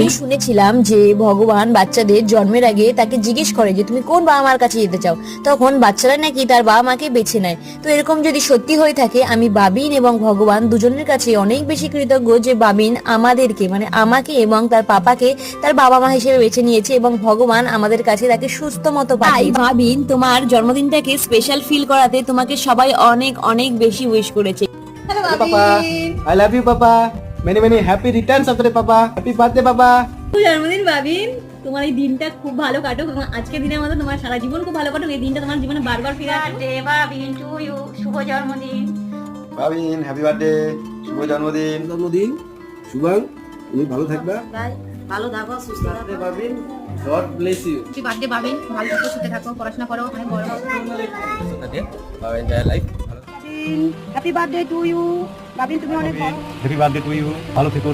আমি শুনেছিলাম যে ভগবান বাচ্চাদের জন্মের আগে তাকে জিজ্ঞেস করে যে তুমি কোন বাবা মার কাছে যেতে চাও, তখন বাচ্চারা নাকি তার বাবা মাকে বেছে নেয়। তো এরকম যদি সত্যি হয়ে থাকে, আমি বাবিন এবং ভগবান দুজনের কাছে অনেক বেশি কৃতজ্ঞ যে বাবিন আমাদেরকে মানে আমাকে এবং তার পাপাকে তার বাবা মা হিসেবে বেছে নিয়েছে এবং ভগবান আমাদের কাছে তাকে সুস্থ মতো পায়। ভাবিন, তোমার জন্মদিনটাকে স্পেশাল ফিল করাতে তোমাকে সবাই অনেক অনেক বেশি উইশ করেছে। Hello Papa, I love you, Papa. Many happy returns of the Papa. Happy birthday, Papa. জন্মদিন বাবিন, তোমার এই দিনটা খুব ভালো কাটুক এবং আজকের দিনের মতো তোমার সারা জীবন খুব ভালো কাটুক। এই দিনটা তোমার জীবনে বারবার ফিরে আসবে। বাবিন টু ইউ, শুভ জন্মদিন। বাবিন হ্যাপি বার্থডে, শুভ জন্মদিন। জন্মদিন শুভাং, তুমি ভালো থাকবা। ভালো থাকো, সুস্থ থাকো। Babin, God bless you. Happy birthday Babin, ভালো থাকো, সুস্থ থাকো, পড়াশোনা করো, অনেক বড় হও। Happy birthday to you Babin, তুমি অনেক বড়। হ্যাপি বার্থডে টু ইউ, ভালো থেকো,